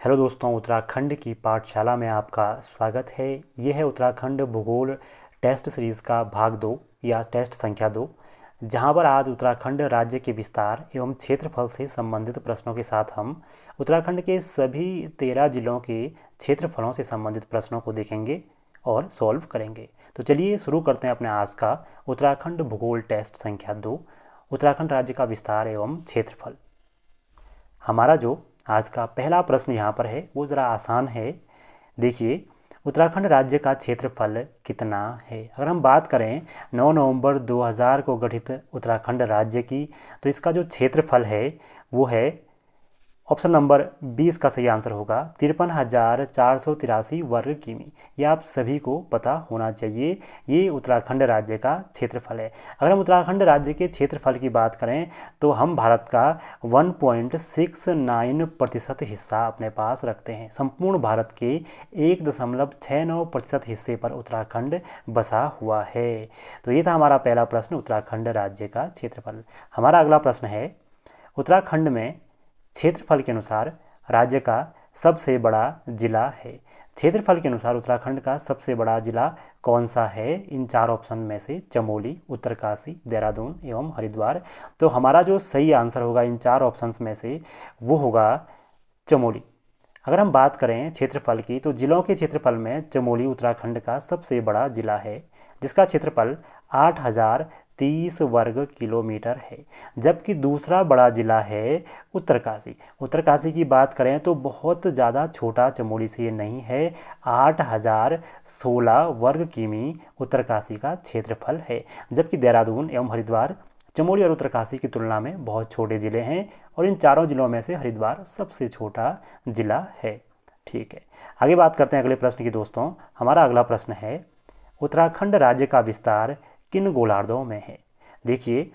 Hello दोस्तों, उत्तराखंड की पाठशाला में आपका स्वागत है। यह है उत्तराखंड भूगोल टेस्ट सीरीज़ का भाग 2 या टेस्ट संख्या 2, जहां पर आज उत्तराखंड राज्य के विस्तार एवं क्षेत्रफल से संबंधित प्रश्नों के साथ हम उत्तराखंड के सभी 13 जिलों के क्षेत्रफलों से संबंधित प्रश्नों को देखेंगे और सॉल्व करेंगे। तो चलिए शुरू करते हैं अपने आज का उत्तराखंड भूगोल टेस्ट संख्या 2, उत्तराखंड राज्य का विस्तार एवं क्षेत्रफल। हमारा जो आज का पहला प्रश्न यहाँ पर है वो ज़रा आसान है। देखिए, उत्तराखंड राज्य का क्षेत्रफल कितना है। अगर हम बात करें 9 नवंबर 2000 को गठित उत्तराखंड राज्य की, तो इसका जो क्षेत्रफल है वो है ऑप्शन नंबर 20 का सही आंसर होगा 53,483 वर्ग किमी। ये आप सभी को पता होना चाहिए। ये उत्तराखंड राज्य का क्षेत्रफल है। अगर हम उत्तराखंड राज्य के क्षेत्रफल की बात करें तो हम भारत का 1.69% हिस्सा अपने पास रखते हैं। संपूर्ण भारत के 1.69% हिस्से पर उत्तराखंड बसा हुआ है। तो ये था हमारा पहला प्रश्न, उत्तराखंड राज्य का क्षेत्रफल। हमारा अगला प्रश्न है, उत्तराखंड में क्षेत्रफल के अनुसार राज्य का सबसे बड़ा जिला है। क्षेत्रफल के अनुसार उत्तराखंड का सबसे बड़ा जिला कौन सा है? इन चार ऑप्शन में से चमोली, उत्तरकाशी, देहरादून एवं हरिद्वार। तो हमारा जो सही आंसर होगा इन चार ऑप्शंस में से वो होगा चमोली। अगर हम बात करें क्षेत्रफल की तो जिलों के क्षेत्रफल में चमोली उत्तराखंड का सबसे बड़ा जिला है, जिसका क्षेत्रफल 8,030 वर्ग किलोमीटर है। जबकि दूसरा बड़ा जिला है उत्तरकाशी। उत्तरकाशी की बात करें तो बहुत ज़्यादा छोटा चमोली से ये नहीं है। 8,016 वर्ग किमी उत्तरकाशी का क्षेत्रफल है। जबकि देहरादून एवं हरिद्वार चमोली और उत्तरकाशी की तुलना में बहुत छोटे ज़िले हैं और इन चारों ज़िलों में से हरिद्वार सबसे छोटा ज़िला है। ठीक है, आगे बात करते हैं अगले प्रश्न की। दोस्तों, हमारा अगला प्रश्न है, उत्तराखंड राज्य का विस्तार किन गोलार्धों में है? देखिए,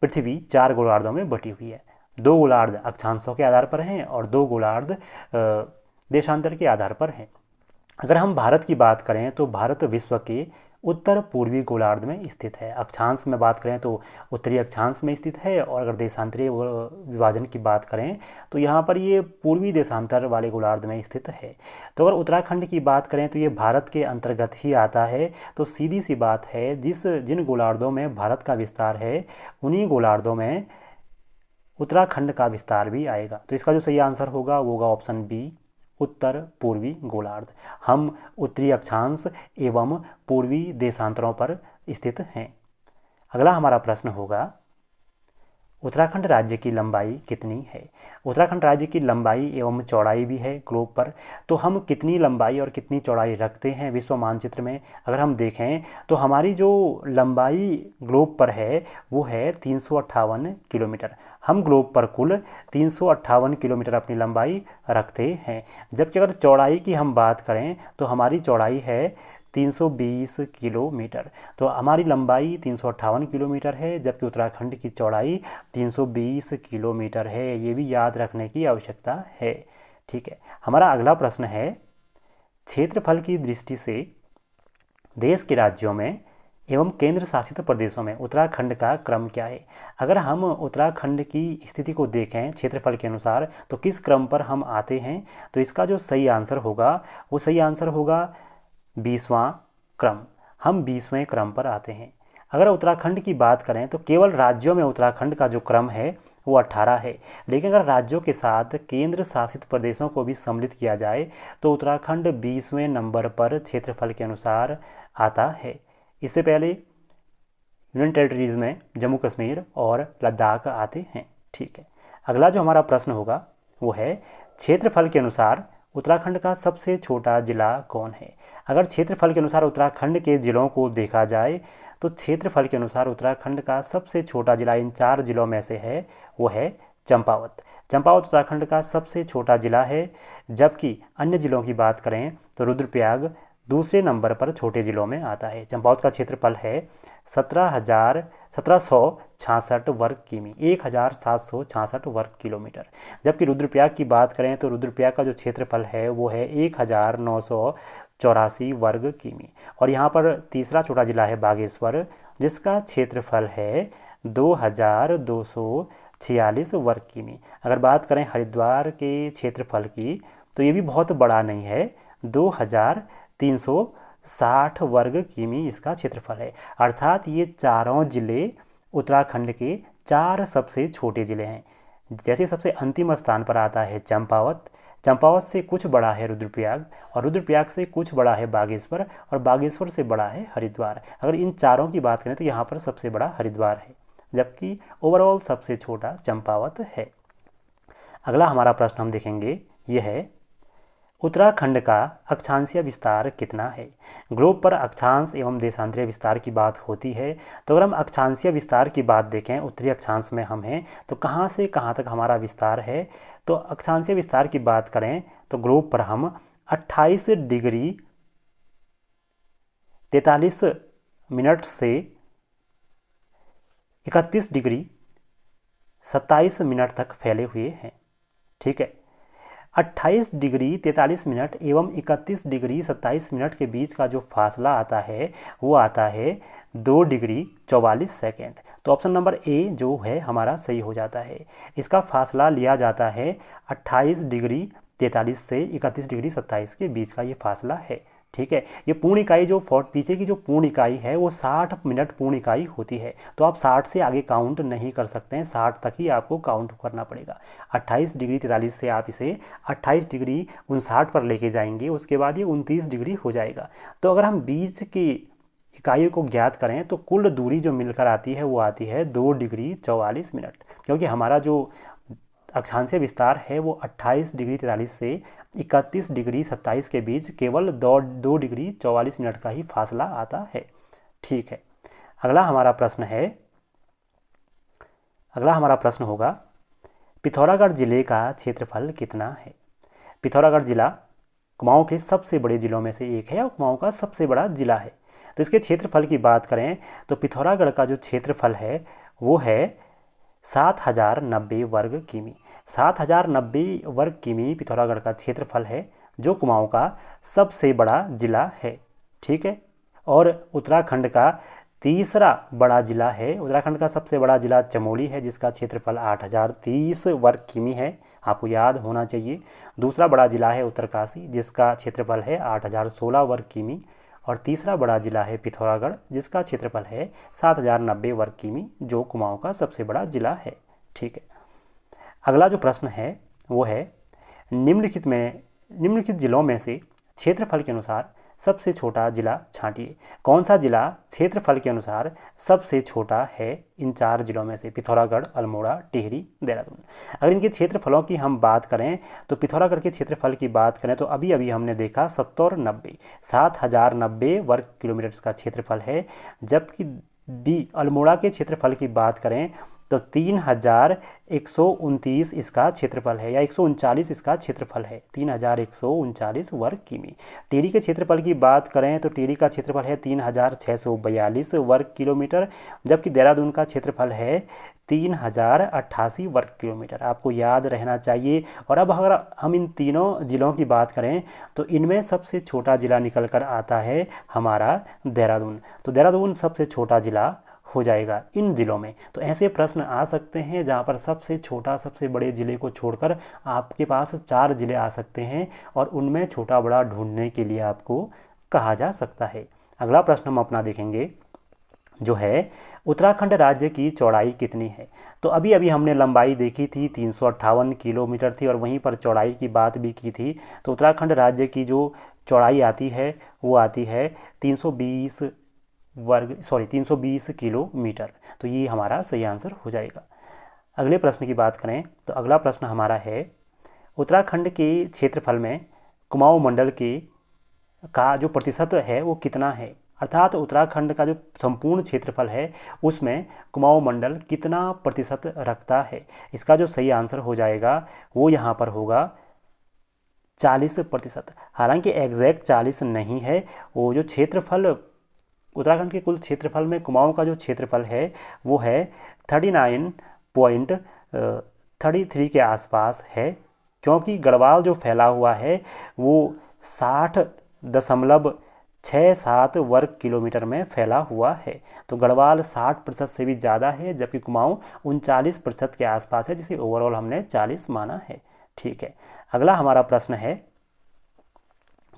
पृथ्वी 4 गोलार्धों में बटी हुई है। 2 गोलार्ध अक्षांशों के आधार पर हैं और 2 गोलार्ध देशांतर के आधार पर हैं। अगर हम भारत की बात करें तो भारत विश्व के उत्तर पूर्वी गोलार्ध में स्थित है। अक्षांश में बात करें तो उत्तरी अक्षांश में स्थित है, और अगर देशांतरीय विभाजन की बात करें तो यहाँ पर ये पूर्वी देशांतर वाले गोलार्ध में स्थित है। तो अगर उत्तराखंड की बात करें तो ये भारत के अंतर्गत ही आता है। तो सीधी सी बात है, जिन गोलार्धों में भारत का विस्तार है उन्हीं गोलार्धों में उत्तराखंड का विस्तार भी आएगा। तो इसका जो सही आंसर होगा वो होगा ऑप्शन बी, उत्तर पूर्वी गोलार्ध। हम उत्तरी अक्षांश एवं पूर्वी देशांतरों पर स्थित हैं। अगला हमारा प्रश्न होगा, उत्तराखंड राज्य की लंबाई कितनी है? उत्तराखंड राज्य की लंबाई एवं चौड़ाई भी है ग्लोब पर। तो हम कितनी लंबाई और कितनी चौड़ाई रखते हैं विश्व मानचित्र में? अगर हम देखें तो हमारी जो लंबाई ग्लोब पर है वो है 358 किलोमीटर। हम ग्लोब पर कुल 358 किलोमीटर अपनी लंबाई रखते हैं। जबकि अगर चौड़ाई की हम बात करें तो हमारी चौड़ाई है 320 किलोमीटर। तो हमारी लंबाई 358 किलोमीटर है, जबकि उत्तराखंड की चौड़ाई 320 किलोमीटर है। ये भी याद रखने की आवश्यकता है। ठीक है, हमारा अगला प्रश्न है, क्षेत्रफल की दृष्टि से देश के राज्यों में एवं केंद्र शासित प्रदेशों में उत्तराखंड का क्रम क्या है? अगर हम उत्तराखंड की स्थिति को देखें क्षेत्रफल के अनुसार तो किस क्रम पर हम आते हैं? तो इसका जो सही आंसर होगा वो सही आंसर होगा 20वां क्रम। हम 20वें क्रम पर आते हैं। अगर उत्तराखंड की बात करें तो केवल राज्यों में उत्तराखंड का जो क्रम है वो 18 है, लेकिन अगर राज्यों के साथ केंद्र शासित प्रदेशों को भी सम्मिलित किया जाए तो उत्तराखंड 20वें नंबर पर क्षेत्रफल के अनुसार आता है। इससे पहले यूनियन टेरिटरीज़ में जम्मू कश्मीर और लद्दाख आते हैं। ठीक है, अगला जो हमारा प्रश्न होगा वो है, क्षेत्रफल के अनुसार उत्तराखंड का सबसे छोटा जिला कौन है? अगर क्षेत्रफल के अनुसार उत्तराखंड के जिलों को देखा जाए तो क्षेत्रफल के अनुसार उत्तराखंड का सबसे छोटा जिला इन 4 जिलों में से है वो है चंपावत। चंपावत उत्तराखंड का सबसे छोटा जिला है। जबकि अन्य जिलों की बात करें तो रुद्रप्रयाग दूसरे नंबर पर छोटे जिलों में आता है। चंपावत का क्षेत्रफल है 1766 वर्ग किमी, 1766 वर्ग किलोमीटर। जबकि रुद्रप्रयाग की बात करें तो रुद्रप्रयाग का जो क्षेत्रफल है वो है 1984 वर्ग किमी। और यहाँ पर तीसरा छोटा जिला है बागेश्वर, जिसका क्षेत्रफल है 2246 वर्ग किमी। अगर बात करें हरिद्वार के क्षेत्रफल की तो ये भी बहुत बड़ा नहीं है, 2360 वर्ग किमी इसका क्षेत्रफल है। अर्थात ये चारों जिले उत्तराखंड के 4 सबसे छोटे जिले हैं। जैसे सबसे अंतिम स्थान पर आता है चंपावत, चंपावत से कुछ बड़ा है रुद्रप्रयाग, और रुद्रप्रयाग से कुछ बड़ा है बागेश्वर, और बागेश्वर से बड़ा है हरिद्वार। अगर इन चारों की बात करें तो यहाँ पर सबसे बड़ा हरिद्वार है, जबकि ओवरऑल सबसे छोटा चंपावत है। अगला हमारा प्रश्न हम देखेंगे, यह है उत्तराखंड का अक्षांशीय विस्तार कितना है। ग्लोब पर अक्षांश एवं देशांतरीय विस्तार की बात होती है, तो अगर हम अक्षांशीय विस्तार की बात देखें, उत्तरी अक्षांश में हम हैं, तो कहाँ से कहाँ तक हमारा विस्तार है। तो अक्षांशीय विस्तार की बात करें तो ग्लोब पर हम 28 डिग्री 43 मिनट से 31 डिग्री 27 मिनट तक फैले हुए हैं। ठीक है, 28 डिग्री 43 मिनट एवं 31 डिग्री 27 मिनट के बीच का जो फासला आता है वो आता है 2 डिग्री 44 सेकेंड। तो ऑप्शन नंबर ए जो है हमारा सही हो जाता है। इसका फासला लिया जाता है 28 डिग्री 43 से 31 डिग्री 27 के बीच का ये फासला है। ठीक है, ये पूर्ण इकाई जो पीछे की जो पूर्ण इकाई है वो 60 मिनट पूर्ण इकाई होती है, तो आप 60 से आगे काउंट नहीं कर सकते हैं, 60 तक ही आपको काउंट करना पड़ेगा। 28 डिग्री 43 से आप इसे 28 डिग्री 59 पर लेके जाएंगे, उसके बाद ये 29 डिग्री हो जाएगा। तो अगर हम बीच की इकाइयों को ज्ञात करें तो कुल दूरी जो मिलकर आती है वो आती है 2 डिग्री 44 मिनट, क्योंकि हमारा जो अक्षांशीय विस्तार है वो 28 डिग्री 43 से 31 डिग्री 27 के बीच केवल 2 डिग्री 44 मिनट का ही फासला आता है। ठीक है, अगला हमारा प्रश्न होगा, पिथौरागढ़ जिले का क्षेत्रफल कितना है। पिथौरागढ़ जिला कुमाऊं के सबसे बड़े जिलों में से एक है और कुमाऊं का सबसे बड़ा जिला है। तो इसके क्षेत्रफल की बात करें तो पिथौरागढ़ का जो क्षेत्रफल है वो है 7090 वर्ग किमी। 7090 वर्ग किमी पिथौरागढ़ का क्षेत्रफल है, जो कुमाऊं का सबसे बड़ा जिला है। ठीक है, और उत्तराखंड का तीसरा बड़ा जिला है। उत्तराखंड का सबसे बड़ा जिला चमोली है, जिसका क्षेत्रफल 8030 वर्ग किमी है, आपको याद होना चाहिए। दूसरा बड़ा जिला है उत्तरकाशी, जिसका क्षेत्रफल है 8016 वर्ग किमी, और तीसरा बड़ा जिला है पिथौरागढ़, जिसका क्षेत्रफल है 7090 वर्ग किमी, जो कुमाऊं का सबसे बड़ा जिला है। ठीक है, अगला जो प्रश्न है वो है, निम्नलिखित जिलों में से क्षेत्रफल के अनुसार सबसे छोटा जिला छांटिए। कौन सा जिला क्षेत्रफल के अनुसार सबसे छोटा है इन 4 जिलों में से, पिथौरागढ़, अल्मोड़ा, टिहरी, देहरादून। अगर इनके क्षेत्रफलों की हम बात करें तो पिथौरागढ़ के क्षेत्रफल की बात करें तो अभी अभी हमने देखा 7090 वर्ग किलोमीटर इसका क्षेत्रफल है, जबकि अल्मोड़ा के क्षेत्रफल की बात करें तो 3129 इसका क्षेत्रफल है, या 139 इसका क्षेत्रफल है, 3139 वर्ग किमी। टिहरी के क्षेत्रफल की बात करें तो टिहरी का क्षेत्रफल है 3642 वर्ग किलोमीटर, जबकि देहरादून का क्षेत्रफल है 3088 वर्ग किलोमीटर। आपको याद रहना चाहिए। और अब अगर हम इन तीनों जिलों की बात करें तो इनमें सबसे छोटा जिला निकल कर आता है हमारा देहरादून। तो देहरादून सबसे छोटा जिला हो जाएगा इन जिलों में। तो ऐसे प्रश्न आ सकते हैं जहां पर सबसे छोटा सबसे बड़े जिले को छोड़कर आपके पास 4 जिले आ सकते हैं, और उनमें छोटा बड़ा ढूंढने के लिए आपको कहा जा सकता है। अगला प्रश्न हम अपना देखेंगे, जो है उत्तराखंड राज्य की चौड़ाई कितनी है। तो अभी अभी हमने लंबाई देखी थी 358 किलोमीटर थी, और वहीं पर चौड़ाई की बात भी की थी। तो उत्तराखंड राज्य की जो चौड़ाई आती है वो आती है 320 किलोमीटर। तो ये हमारा सही आंसर हो जाएगा। अगले प्रश्न की बात करें तो अगला प्रश्न हमारा है, उत्तराखंड के क्षेत्रफल में कुमाऊं मंडल का जो प्रतिशत है वो कितना है। अर्थात उत्तराखंड का जो संपूर्ण क्षेत्रफल है उसमें कुमाऊं मंडल कितना प्रतिशत रखता है। इसका जो सही आंसर हो जाएगा वो यहाँ पर होगा 40%। हालांकि एग्जैक्ट 40 नहीं है, वो जो क्षेत्रफल उत्तराखंड के कुल क्षेत्रफल में कुमाऊं का जो क्षेत्रफल है वो है 39.33 के आसपास है, क्योंकि गढ़वाल जो फैला हुआ है वो 60.67 वर्ग किलोमीटर में फैला हुआ है। तो गढ़वाल 60% से भी ज़्यादा है, जबकि कुमाऊं 39% के आसपास है, जिसे ओवरऑल हमने 40 माना है। ठीक है, अगला हमारा प्रश्न है,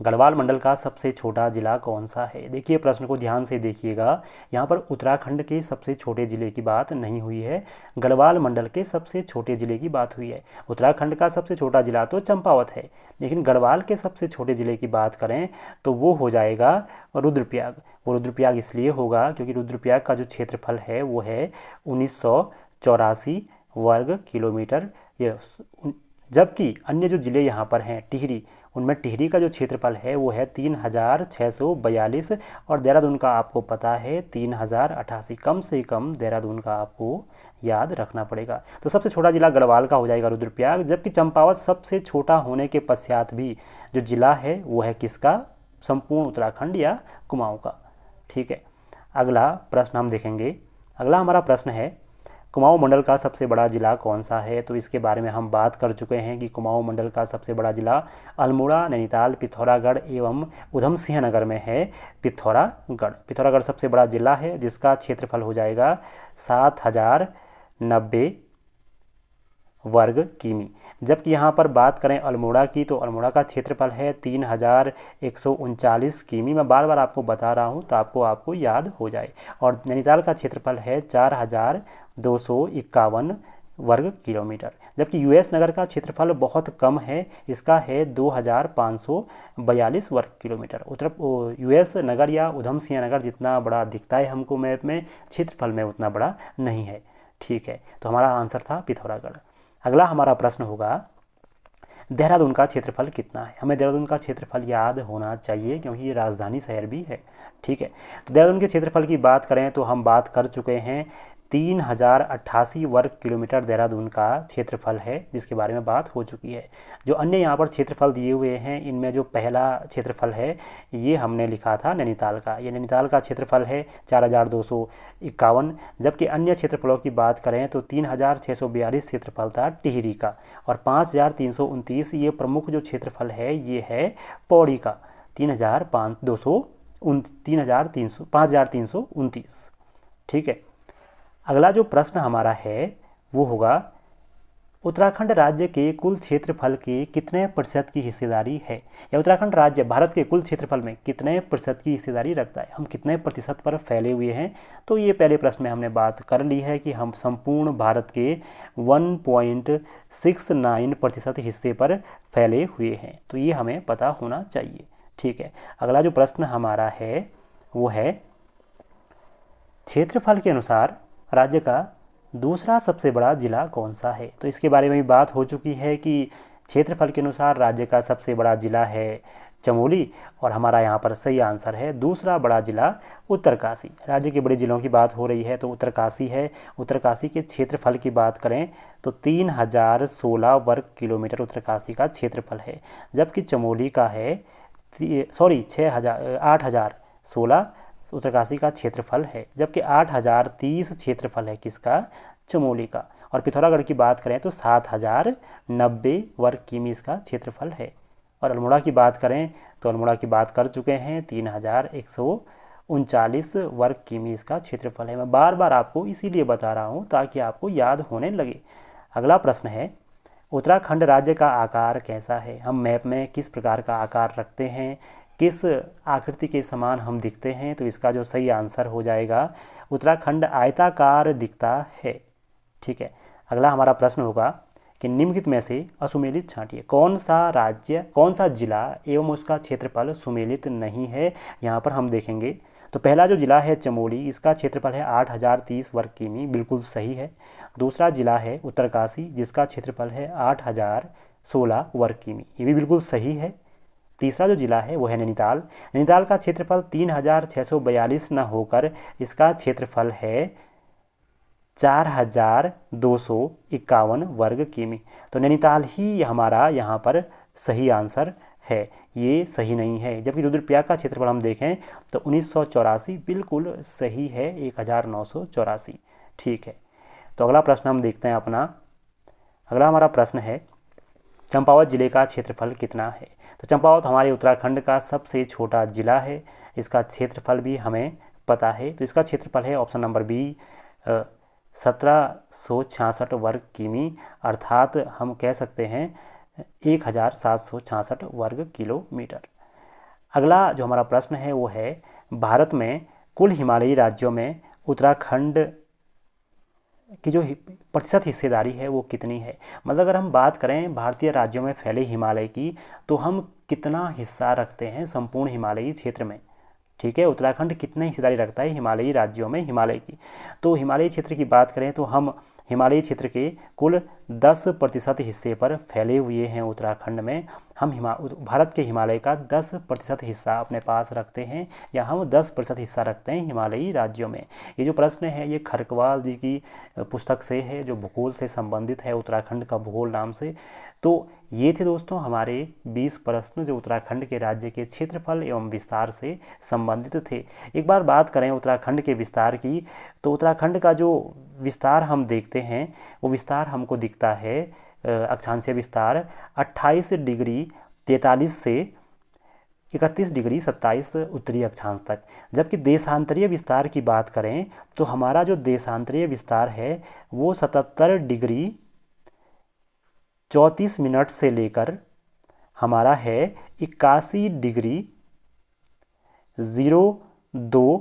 गढ़वाल मंडल का सबसे छोटा जिला कौन सा है। देखिए प्रश्न को ध्यान से देखिएगा, यहाँ पर उत्तराखंड के सबसे छोटे जिले की बात नहीं हुई है, गढ़वाल मंडल के सबसे छोटे जिले की बात हुई है। उत्तराखंड का सबसे छोटा जिला तो चंपावत है, लेकिन गढ़वाल के सबसे छोटे जिले की बात करें तो वो हो जाएगा रुद्रप्रयाग। वो रुद्रप्रयाग इसलिए होगा क्योंकि रुद्रप्रयाग का जो क्षेत्रफल है वो है 1984 वर्ग किलोमीटर। जबकि अन्य जो ज़िले यहाँ पर हैं टिहरी, उनमें टिहरी का जो क्षेत्रफल है वो है 3642 और देहरादून का आपको पता है 3088। कम से कम देहरादून का आपको याद रखना पड़ेगा। तो सबसे छोटा जिला गढ़वाल का हो जाएगा रुद्रप्रयाग, जबकि चंपावत सबसे छोटा होने के पश्चात भी जो जिला है वो है किसका, संपूर्ण उत्तराखंड या कुमाऊँ का। ठीक है, अगला प्रश्न हम देखेंगे। अगला हमारा प्रश्न है, कुमाऊं मंडल का सबसे बड़ा ज़िला कौन सा है। तो इसके बारे में हम बात कर चुके हैं कि कुमाऊं मंडल का सबसे बड़ा ज़िला अल्मोड़ा, नैनीताल, पिथौरागढ़ एवं उधम सिंह नगर में है पिथौरागढ़। पिथौरागढ़ सबसे बड़ा ज़िला है जिसका क्षेत्रफल हो जाएगा 7090 वर्ग किमी। जबकि यहाँ पर बात करें अल्मोड़ा की तो अल्मोड़ा का क्षेत्रफल है 3139 किमी। मैं बार बार आपको बता रहा हूँ ताकि आपको याद हो जाए। और नैनीताल का क्षेत्रफल है 4251 वर्ग किलोमीटर। जबकि यूएस नगर का क्षेत्रफल बहुत कम है, इसका है 2542 वर्ग किलोमीटर। यूएस नगर या उधम सिंह नगर जितना बड़ा दिखता है हमको मैप में, क्षेत्रफल में उतना बड़ा नहीं है। ठीक है, तो हमारा आंसर था पिथौरागढ़। अगला हमारा प्रश्न होगा, देहरादून का क्षेत्रफल कितना है। हमें देहरादून का क्षेत्रफल याद होना चाहिए क्योंकि ये राजधानी शहर भी है। ठीक है, तो देहरादून के क्षेत्रफल की बात करें तो हम बात कर चुके हैं 3088 वर्ग किलोमीटर देहरादून का क्षेत्रफल है, जिसके बारे में बात हो चुकी है। जो अन्य यहाँ पर क्षेत्रफल दिए हुए हैं इनमें जो पहला क्षेत्रफल है ये हमने लिखा था नैनीताल का। ये नैनीताल का क्षेत्रफल है 4251। जबकि अन्य क्षेत्रफलों की बात करें तो 3642 क्षेत्रफल था टिहरी का और 5329 ये प्रमुख जो क्षेत्रफल है ये है पौड़ी का 5329। ठीक है, अगला जो प्रश्न हमारा है वो होगा, उत्तराखंड राज्य के कुल क्षेत्रफल के कितने प्रतिशत की हिस्सेदारी है, या उत्तराखंड राज्य भारत के कुल क्षेत्रफल में कितने प्रतिशत की हिस्सेदारी रखता है, हम कितने प्रतिशत पर फैले हुए हैं। तो ये पहले प्रश्न में हमने बात कर ली है कि हम संपूर्ण भारत के 1.69% हिस्से पर फैले हुए हैं, तो ये हमें पता होना चाहिए। ठीक है, अगला जो प्रश्न हमारा है वो है, क्षेत्रफल के अनुसार राज्य का दूसरा सबसे बड़ा जिला कौन सा है। तो इसके बारे में भी बात हो चुकी है कि क्षेत्रफल के अनुसार राज्य का सबसे बड़ा जिला है चमोली और हमारा यहाँ पर सही आंसर है दूसरा बड़ा जिला उत्तरकाशी। राज्य के बड़े जिलों की बात हो रही है तो उत्तरकाशी है। उत्तरकाशी के क्षेत्रफल की बात करें तो 3016 वर्ग किलोमीटर उत्तरकाशी का क्षेत्रफल है, जबकि चमोली का है 8016 उत्तरकाशी का क्षेत्रफल है, जबकि 8030 क्षेत्रफल है किसका, चमोली का। और पिथौरागढ़ की बात करें तो 7090 वर्ग किमी इसका क्षेत्रफल है। और अल्मोड़ा की बात करें तो अल्मोड़ा की बात कर चुके हैं 3139 वर्ग किमी इसका क्षेत्रफल है। मैं बार बार आपको इसीलिए बता रहा हूँ ताकि आपको याद होने लगे। अगला प्रश्न है, उत्तराखंड राज्य का आकार कैसा है। हम मैप में किस प्रकार का आकार रखते हैं, किस आकृति के समान हम दिखते हैं। तो इसका जो सही आंसर हो जाएगा उत्तराखंड आयताकार दिखता है। ठीक है, अगला हमारा प्रश्न होगा कि निम्नलिखित में से असुमेलित छांटिए। कौन सा राज्य, कौन सा जिला एवं उसका क्षेत्रफल सुमेलित नहीं है। यहाँ पर हम देखेंगे तो पहला जो जिला है चमोली, इसका क्षेत्रफल है 8030 वर्ग किमी, बिल्कुल सही है। दूसरा जिला है उत्तरकाशी जिसका क्षेत्रफल है 8016 वर्ग किमी, ये भी बिल्कुल सही है। तीसरा जो जिला है वो है नैनीताल। नैनीताल का क्षेत्रफल 3642 न होकर इसका क्षेत्रफल है 4251 वर्ग किमी। तो नैनीताल ही हमारा यहाँ पर सही आंसर है, ये सही नहीं है। जबकि रुद्रप्रयाग का क्षेत्रफल हम देखें तो 1984 बिल्कुल सही है, 1984। ठीक है, तो अगला प्रश्न हम देखते हैं अपना। अगला हमारा प्रश्न है, चंपावत जिले का क्षेत्रफल कितना है। तो चंपावत हमारे उत्तराखंड का सबसे छोटा जिला है, इसका क्षेत्रफल भी हमें पता है। तो इसका क्षेत्रफल है ऑप्शन नंबर बी 1766 वर्ग किमी, अर्थात हम कह सकते हैं 1766 वर्ग किलोमीटर। अगला जो हमारा प्रश्न है वो है, भारत में कुल हिमालयी राज्यों में उत्तराखंड की जो प्रतिशत हिस्सेदारी है वो कितनी है। मतलब अगर हम बात करें भारतीय राज्यों में फैले हिमालय की, तो हम कितना हिस्सा रखते हैं संपूर्ण हिमालयी क्षेत्र में। ठीक है, उत्तराखंड कितनी हिस्सेदारी रखता है हिमालयी राज्यों में हिमालय की। तो हिमालयी क्षेत्र की बात करें तो हम हिमालयी क्षेत्र के कुल 10% हिस्से पर फैले हुए हैं उत्तराखंड में। हम भारत के हिमालय का 10% हिस्सा अपने पास रखते हैं, या हम 10% हिस्सा रखते हैं हिमालयी राज्यों में। ये जो प्रश्न है ये खरकवाल जी की पुस्तक से है, जो भूगोल से संबंधित है, उत्तराखंड का भूगोल नाम से। तो ये थे दोस्तों हमारे 20 प्रश्न जो उत्तराखंड के राज्य के क्षेत्रफल एवं विस्तार से संबंधित थे। एक बार बात करें उत्तराखंड के विस्तार की, तो उत्तराखंड का जो विस्तार हम देखते हैं वो विस्तार हमको दिखता है, अक्षांशीय विस्तार 28 डिग्री 43 से 31 डिग्री 27 उत्तरी अक्षांश तक। जबकि देशांतरीय विस्तार की बात करें तो हमारा जो देशांतरीय विस्तार है वो 77 डिग्री 34 मिनट से लेकर हमारा है 81 डिग्री 02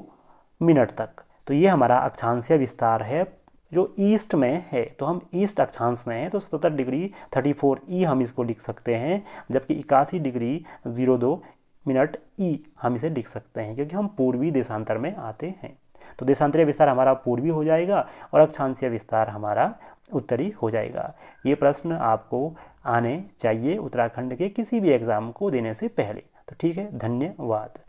मिनट तक। तो ये हमारा अक्षांशीय विस्तार है जो ईस्ट में है। तो हम ईस्ट अक्षांश में हैं, तो 77 डिग्री 34 ई हम इसको लिख सकते हैं, जबकि 81 डिग्री 02 मिनट ई हम इसे लिख सकते हैं, क्योंकि हम पूर्वी देशांतर में आते हैं। तो देशांतरीय विस्तार हमारा पूर्वी हो जाएगा और अक्षांशीय विस्तार हमारा उत्तरी हो जाएगा। ये प्रश्न आपको आने चाहिए उत्तराखंड के किसी भी एग्ज़ाम को देने से पहले। तो ठीक है, धन्यवाद।